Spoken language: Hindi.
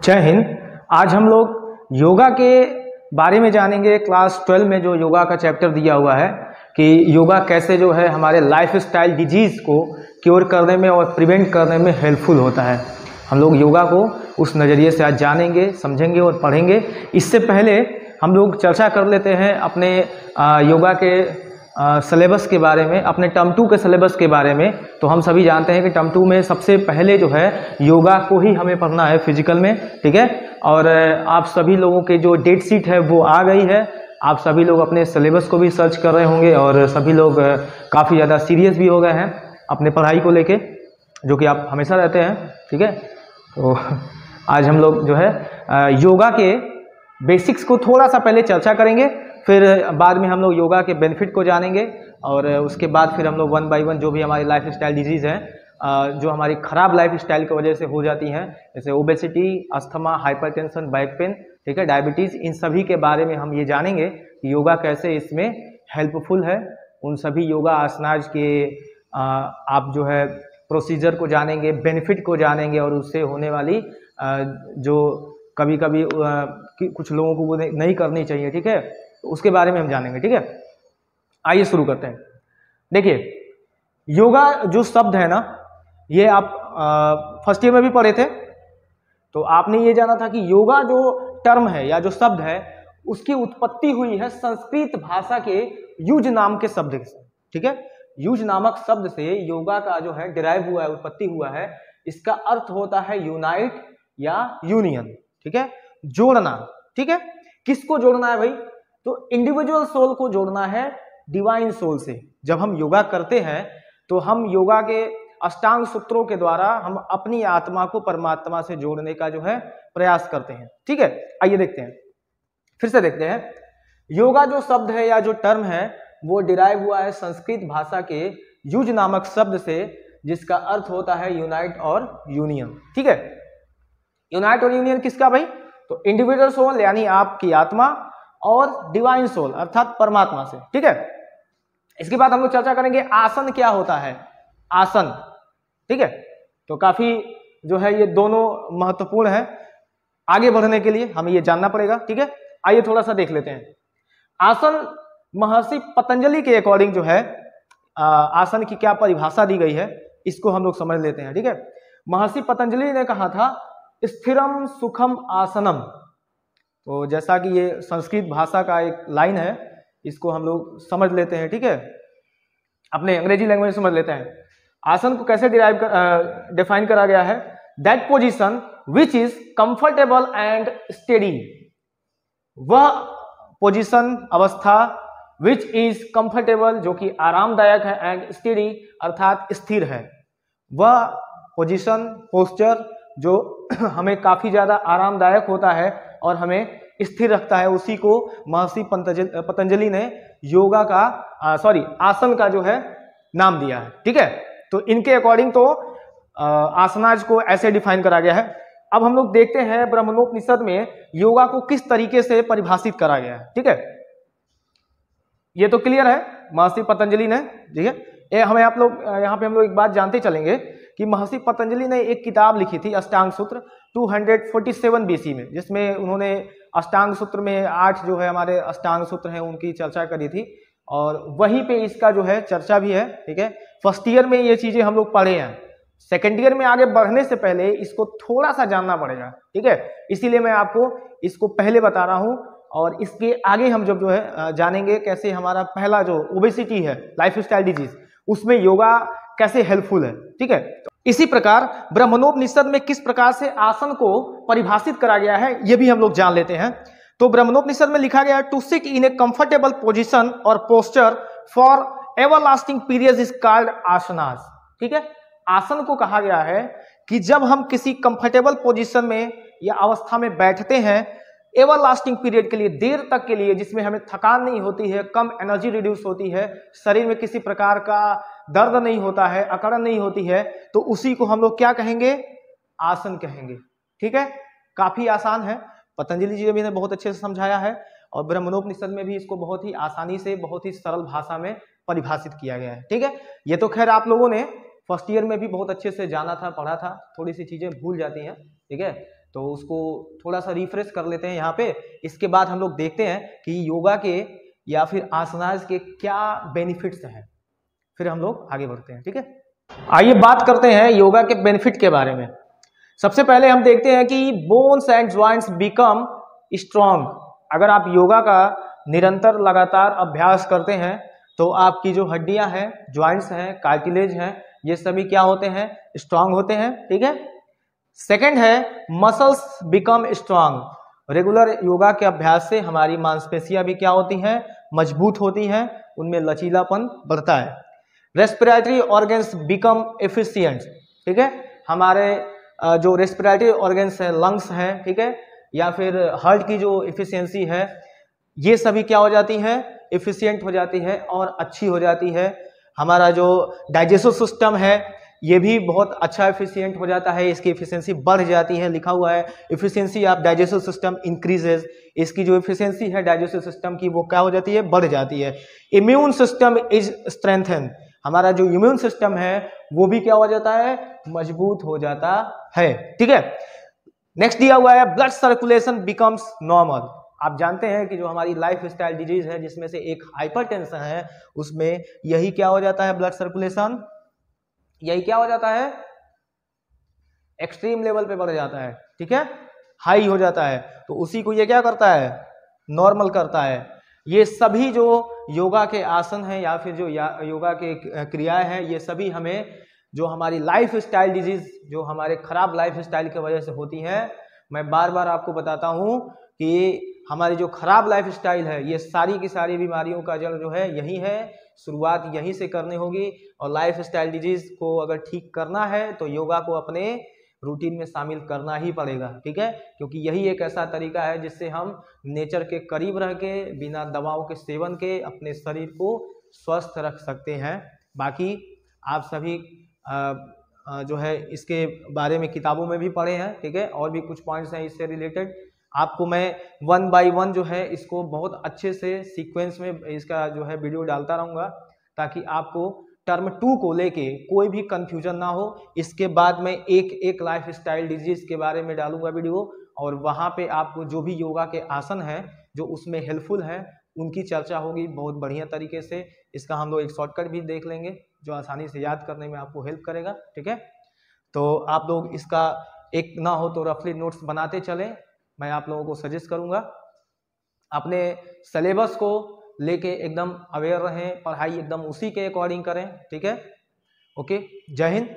जय हिंद। आज हम लोग योगा के बारे में जानेंगे। क्लास 12 में जो योगा का चैप्टर दिया हुआ है कि योगा कैसे जो है हमारे लाइफ स्टाइल डिजीज़ को क्योर करने में और प्रिवेंट करने में हेल्पफुल होता है। हम लोग योगा को उस नज़रिए से आज जानेंगे, समझेंगे और पढ़ेंगे। इससे पहले हम लोग चर्चा कर लेते हैं अपने योगा के सिलेबस के बारे में, अपने टर्म 2 के सिलेबस के बारे में। तो हम सभी जानते हैं कि टर्म 2 में सबसे पहले जो है योगा को ही हमें पढ़ना है फिजिकल में, ठीक है। और आप सभी लोगों के जो डेट शीट है वो आ गई है। आप सभी लोग अपने सिलेबस को भी सर्च कर रहे होंगे और सभी लोग काफ़ी ज़्यादा सीरियस भी हो गए हैं अपने पढ़ाई को लेके, जो कि आप हमेशा रहते हैं, ठीक है। तो आज हम लोग जो है योगा के बेसिक्स को थोड़ा सा पहले चर्चा करेंगे, फिर बाद में हम लोग योगा के बेनिफिट को जानेंगे और उसके बाद फिर हम लोग 1 बाय 1 जो भी हमारी लाइफ स्टाइल डिजीज़ हैं जो हमारी ख़राब लाइफ स्टाइल की वजह से हो जाती हैं, जैसे obesity, asthma, hypertension, back pain, ठीक है, डायबिटीज़, इन सभी के बारे में हम ये जानेंगे कि योगा कैसे इसमें हेल्पफुल है। उन सभी योगा आसनाज के आप जो है प्रोसीजर को जानेंगे, बेनिफिट को जानेंगे और उससे होने वाली जो कभी कभी कुछ लोगों को वो नहीं करनी चाहिए, ठीक है, तो उसके बारे में हम जानेंगे, ठीक है। आइए शुरू करते हैं। देखिए, योगा जो शब्द है ना, ये आप फर्स्ट ईयर में भी पढ़े थे, तो आपने ये जाना था कि योगा जो टर्म है या जो शब्द है उसकी उत्पत्ति हुई है संस्कृत भाषा के युज नाम के शब्द से, ठीक है। युज नामक शब्द से योगा का जो है डिराइव हुआ है, उत्पत्ति हुआ है। इसका अर्थ होता है यूनाइट या यूनियन, ठीक है, जोड़ना, ठीक है। किसको जोड़ना है भाई? तो इंडिविजुअल सोल को जोड़ना है डिवाइन सोल से। जब हम योगा करते हैं तो हम योगा के अष्टांग सूत्रों के द्वारा हम अपनी आत्मा को परमात्मा से जोड़ने का जो है प्रयास करते हैं, ठीक है। आइए देखते हैं, फिर से देखते हैं। योगा जो शब्द है या जो टर्म है वो डिराइव हुआ है संस्कृत भाषा के युज नामक शब्द से, जिसका अर्थ होता है यूनाइट और यूनियन, ठीक है। यूनाइट और यूनियन किसका भाई? तो इंडिविजुअल सोल यानी आपकी आत्मा और डिवाइन सोल अर्थात परमात्मा से, ठीक है। इसके बाद हम लोग चर्चा करेंगे आसन क्या होता है, आसन, ठीक है। तो काफी जो है ये दोनों महत्वपूर्ण है, आगे बढ़ने के लिए हमें ये जानना पड़ेगा, ठीक है। आइए थोड़ा सा देख लेते हैं। आसन महर्षि पतंजलि के अकॉर्डिंग जो है आसन की क्या परिभाषा दी गई है, इसको हम लोग समझ लेते हैं, ठीक है। महर्षि पतंजलि ने कहा था स्थिरम सुखम आसनम। तो जैसा कि ये संस्कृत भाषा का एक लाइन है, इसको हम लोग समझ लेते हैं, ठीक है, अपने अंग्रेजी लैंग्वेज में समझ लेते हैं। आसन को कैसे डिफाइन करा गया है? That position which is comfortable and steady. वह पोजीशन, अवस्था, विच इज कंफर्टेबल, जो कि आरामदायक है, एंड स्टेडी अर्थात स्थिर है। वह पोजीशन, पोस्चर जो हमें काफी ज्यादा आरामदायक होता है और हमें स्थिर रखता है, उसी को महर्षि पतंजलि ने योगा का आसन का जो है नाम दिया है, ठीक है। तो इनके अकॉर्डिंग तो आसनाज को ऐसे डिफाइन करा गया है। अब हम लोग देखते हैं ब्रह्मणोपनिषद में योगा को किस तरीके से परिभाषित करा गया है, ठीक है। ये तो क्लियर है महर्षि पतंजलि ने, ठीक है। हमें आप लोग यहाँ पे हम लोग एक बात जानते चलेंगे कि महर्षि पतंजलि ने एक किताब लिखी थी अष्टांग सूत्र 247 BC में, जिसमें उन्होंने अष्टांग सूत्र में 8 जो है हमारे अष्टांग सूत्र हैं उनकी चर्चा करी थी और वहीं पे इसका जो है चर्चा भी है, ठीक है। फर्स्ट ईयर में ये चीजें हम लोग पढ़े हैं, सेकेंड ईयर में आगे बढ़ने से पहले इसको थोड़ा सा जानना पड़ेगा, ठीक है। इसीलिए मैं आपको इसको पहले बता रहा हूँ और इसके आगे हम जब जो है जानेंगे कैसे हमारा पहला जो ओबेसिटी है, लाइफ स्टाइल डिजीज, उसमें योगा कैसे हेल्पफुल है, ठीक है। तो इसी प्रकार ब्रह्मणोपनिषद में किस प्रकार से आसन को परिभाषित करा गया है ये भी हम लोग जान लेते हैं। तो ब्रह्मणोपनिषद में लिखा गया है to sit in a comfortable position और posture for everlasting period is called asanas, ठीक है। आसन को कहा गया है कि जब हम किसी कंफर्टेबल पोजीशन में या अवस्था में बैठते हैं एवरलास्टिंग पीरियड के लिए, देर तक के लिए, जिसमें हमें थकान नहीं होती है, कम एनर्जी रिड्यूस होती है, शरीर में किसी प्रकार का दर्द नहीं होता है, अकड़न नहीं होती है, तो उसी को हम लोग क्या कहेंगे? आसन कहेंगे, ठीक है। काफी आसान है, पतंजलि जी ने बहुत अच्छे से समझाया है और ब्रह्मणोपनिषद में भी इसको बहुत ही आसानी से, बहुत ही सरल भाषा में परिभाषित किया गया है, ठीक है। ये तो खैर आप लोगों ने फर्स्ट ईयर में भी बहुत अच्छे से जाना था, पढ़ा था, थोड़ी सी चीजें भूल जाती हैं, ठीक है। तो उसको थोड़ा सा रिफ्रेश कर लेते हैं यहाँ पे। इसके बाद हम लोग देखते हैं कि योगा के या फिर आसनास के क्या बेनिफिट्स हैं, फिर हम लोग आगे बढ़ते हैं। ठीक है, आइए बात करते हैं योगा के बेनिफिट के बारे में। सबसे पहले हम देखते हैं कि bones and joints become strong. अगर आप योगा का निरंतर लगातार अभ्यास करते हैं तो आपकी जो हड्डियां हैं, ज्वाइंट्स हैं, कार्टिलेज हैं, ये सभी क्या होते हैं, स्ट्रांग होते हैं। ठीक है, सेकंड है muscles become strong. Regular yoga के अभ्यास से हमारी मांसपेशियां भी क्या होती हैं, मजबूत होती हैं, उनमें लचीलापन बढ़ता है। Respiratory organs become efficient. ठीक है, हमारे जो रेस्पिरेटरी ऑर्गन्स है, लंग्स हैं, ठीक है, या फिर हार्ट की जो एफिशिएंसी है, ये सभी क्या हो जाती है, एफिशिएंट हो जाती है और अच्छी हो जाती है। हमारा जो डाइजेस्टिव सिस्टम है ये भी बहुत अच्छा एफिशिएंट हो जाता है, इसकी एफिशिएंसी बढ़ जाती है। लिखा हुआ है efficiency of digestive system increases. इसकी जो एफिशिएंसी है डाइजेस्टिव सिस्टम की वो क्या हो जाती है, बढ़ जाती है। Immune system is strengthen. हमारा जो इम्यून सिस्टम है वो भी क्या हो जाता है, मजबूत हो जाता है। ठीक है, नेक्स्ट दिया हुआ है ब्लड सर्कुलेशन बिकम्स नॉर्मल। आप जानते हैं कि जो हमारी लाइफ स्टाइल डिजीज है जिसमें से एक हाइपरटेंशन है, उसमें यही क्या हो जाता है, ब्लड सर्कुलेशन यही क्या हो जाता है, एक्सट्रीम लेवल पे बढ़ जाता है। ठीक है, हाई हो जाता है, तो उसी को ये क्या करता है, नॉर्मल करता है। ये सभी जो योगा के आसन हैं या फिर जो योगा के क्रियाएं हैं, ये सभी हमें जो हमारी लाइफ स्टाइल डिजीज, जो हमारे खराब लाइफ स्टाइल की वजह से होती है, मैं बार बार आपको बताता हूं कि हमारी जो खराब लाइफ स्टाइल है, ये सारी की सारी बीमारियों का जड़ जो है यही है। शुरुआत यहीं से करनी होगी और लाइफ स्टाइल डिजीज को अगर ठीक करना है तो योगा को अपने रूटीन में शामिल करना ही पड़ेगा। ठीक है, क्योंकि यही एक ऐसा तरीका है जिससे हम नेचर के करीब रह के बिना दवाओं के सेवन के अपने शरीर को स्वस्थ रख सकते हैं। बाकी आप सभी जो है इसके बारे में किताबों में भी पढ़े हैं। ठीक है, और भी कुछ पॉइंट्स हैं इससे रिलेटेड, आपको मैं 1 बाय 1 जो है इसको बहुत अच्छे से सीक्वेंस में इसका जो है वीडियो डालता रहूँगा, ताकि आपको टर्म 2 को लेके कोई भी कंफ्यूजन ना हो। इसके बाद मैं एक एक लाइफ स्टाइल डिजीज के बारे में डालूंगा वीडियो, और वहाँ पे आपको जो भी योगा के आसन हैं जो उसमें हेल्पफुल हैं उनकी चर्चा होगी बहुत बढ़िया तरीके से। इसका हम लोग एक शॉर्टकट भी देख लेंगे जो आसानी से याद करने में आपको हेल्प करेगा। ठीक है, तो आप लोग इसका एक ना हो तो रफली नोट्स बनाते चलें। मैं आप लोगों को सजेस्ट करूंगा अपने सिलेबस को लेके एकदम अवेयर रहें, पढ़ाई एकदम उसी के अकॉर्डिंग करें। ठीक है, ओके, जय हिंद।